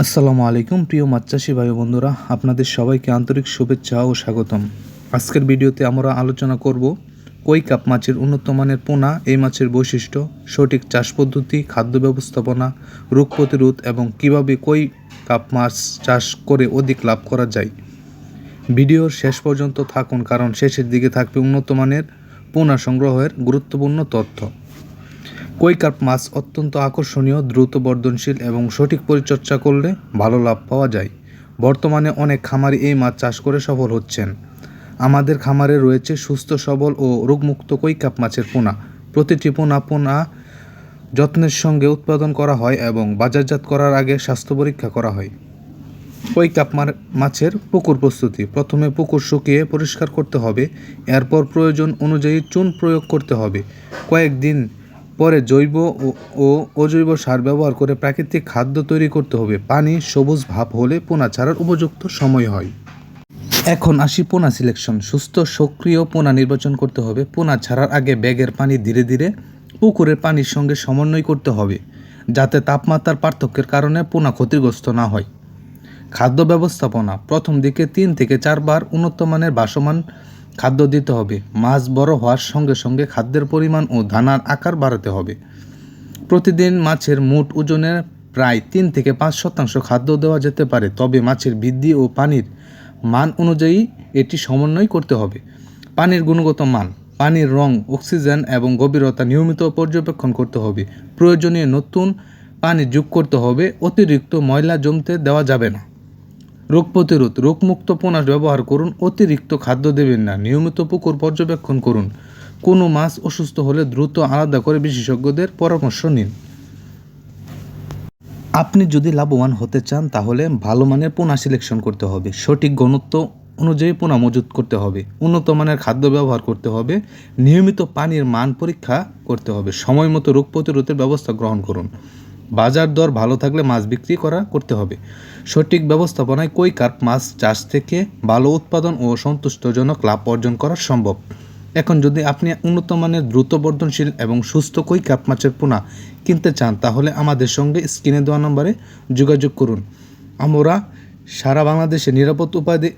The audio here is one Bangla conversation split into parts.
আসসালামু আলাইকুম প্রিয় মাছ চাষি ভাই বন্ধুরা, আপনাদের সবাইকে আন্তরিক শুভেচ্ছা ও স্বাগতম। আজকের ভিডিওতে আমরা আলোচনা করব কই কাপ মাছের উন্নত মানের পোনা, এই মাছের বৈশিষ্ট্য, সঠিক চাষ পদ্ধতি, খাদ্য ব্যবস্থাপনা, রোগ প্রতিরোধ এবং কিভাবে কই কাপ মাছ চাষ করে অধিক লাভ করা যায়। ভিডিওর শেষ পর্যন্ত থাকুন, কারণ শেষের দিকে থাকবে উন্নত মানের পোনা সংগ্রহের গুরুত্বপূর্ণ তথ্য। কই কার্প মাছ অত্যন্ত আকর্ষণীয়, দ্রুত বর্ধনশীল এবং সঠিক পরিচর্যা করলে ভালো লাভ পাওয়া যায়। বর্তমানে অনেক খামারি এই মাছ চাষ করে সফল হচ্ছেন। আমাদের খামারে রয়েছে সুস্থ সবল ও রোগমুক্ত কই কাপ মাছের পোনা। প্রতিটি পোনা যত্নের সঙ্গে উৎপাদন করা হয় এবং বাজারজাত করার আগে স্বাস্থ্য পরীক্ষা করা হয়। কই কাপ মাছের পুকুর প্রস্তুতি। প্রথমে পুকুর শুকিয়ে পরিষ্কার করতে হবে, এরপর প্রয়োজন অনুযায়ী চুন প্রয়োগ করতে হবে। কয়েকদিন পরে জৈব ও অজৈব সার ব্যবহার করে প্রাকৃতিক খাদ্য তৈরি করতে হবে। পানি সবুজ ভাব হলে পোনা ছাড়ার উপযুক্ত সময় হয়। এখন আসি পোনা সিলেকশন। সুস্থ সক্রিয় পোনা নির্বাচন করতে হবে। পোনা ছাড়ার আগে ব্যাগের পানি ধীরে ধীরে পুকুরের পানির সঙ্গে সমন্বয় করতে হবে, যাতে তাপমাত্রার পার্থক্যের কারণে পোনা ক্ষতিগ্রস্ত না হয়। খাদ্য ব্যবস্থাপনা। প্রথম দিকে 3 থেকে 4 বার উন্নত মানের ভাসমান খাদ্য দিতে হবে। মাছ বড় হওয়ার সঙ্গে সঙ্গে খাদ্যের পরিমাণ ও দানার আকার বাড়াতে হবে। প্রতিদিন মাছের মোট ওজনের প্রায় 3 থেকে 5% খাদ্য দেওয়া যেতে পারে, তবে মাছের বৃদ্ধি ও পানির মান অনুযায়ী এটি সমন্বয় করতে হবে। পানির গুণগত মান। পানির রং, অক্সিজেন এবং গভীরতা নিয়মিত পর্যবেক্ষণ করতে হবে। প্রয়োজনীয় নতুন পানি যোগ করতে হবে। অতিরিক্ত ময়লা জমতে দেওয়া যাবে না। রোগ প্রতিরোধ। রোগমুক্ত পোনা ব্যবহার করুন। অতিরিক্ত খাদ্য দেবেন না। নিয়মিত পুকুর পর্যবেক্ষণ করুন। কোনো মাছ অসুস্থ হলে দ্রুত আলাদা করে বিশেষজ্ঞদের পরামর্শ নিন। আপনি যদি লাভবান হতে চান তাহলে ভালো মানের পোনা সিলেকশন করতে হবে। সঠিক ঘনত্ব অনুযায়ী পোনা মজুত করতে হবে। উন্নত মানের খাদ্য ব্যবহার করতে হবে। নিয়মিত পানির মান পরীক্ষা করতে হবে। সময় মতো রোগ প্রতিরোধের ব্যবস্থা গ্রহণ করুন। বাজার দর ভালো থাকলে মাছ বিক্রি করতে হবে। সঠিক ব্যবস্থাপনায় কই কার্প মাছ চাষ থেকে ভালো উৎপাদন ও সন্তুষ্টজনক লাভ অর্জন করা সম্ভব। এখন যদি আপনি উন্নত মানের দ্রুত বর্ধনশীল এবং সুস্থ কই কাপ মাছের পোনা কিনতে চান, তাহলে আমাদের সঙ্গে স্ক্রিনে দেওয়া নম্বরে যোগাযোগ করুন। আমরা সারা বাংলাদেশে নিরাপদ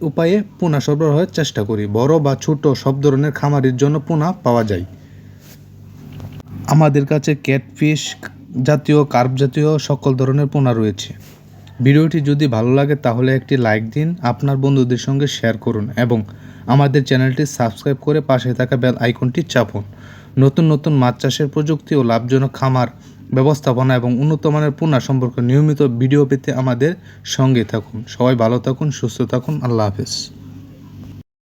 উপায়ে পোনা সরবরাহের চেষ্টা করি। বড় বা ছোট সব ধরনের খামারের জন্য পোনা পাওয়া যায়। আমাদের কাছে ক্যাটফিশ জাতীয়, কার্প জাতীয় সকল ধরনের পোনা রয়েছে। ভিডিওটি যদি ভালো লাগে তাহলে একটি লাইক দিন, আপনার বন্ধুদের সঙ্গে শেয়ার করুন এবং আমাদের চ্যানেলটি সাবস্ক্রাইব করে পাশে থাকা বেল আইকনটি চাপুন। নতুন নতুন মাছ চাষের প্রযুক্তি ও লাভজনক খামার ব্যবস্থাপনা এবং উন্নত মানের পোনা সম্পর্কে নিয়মিত ভিডিও পেতে আমাদের সঙ্গে থাকুন। সবাই ভালো থাকুন, সুস্থ থাকুন। আল্লাহ হাফেজ।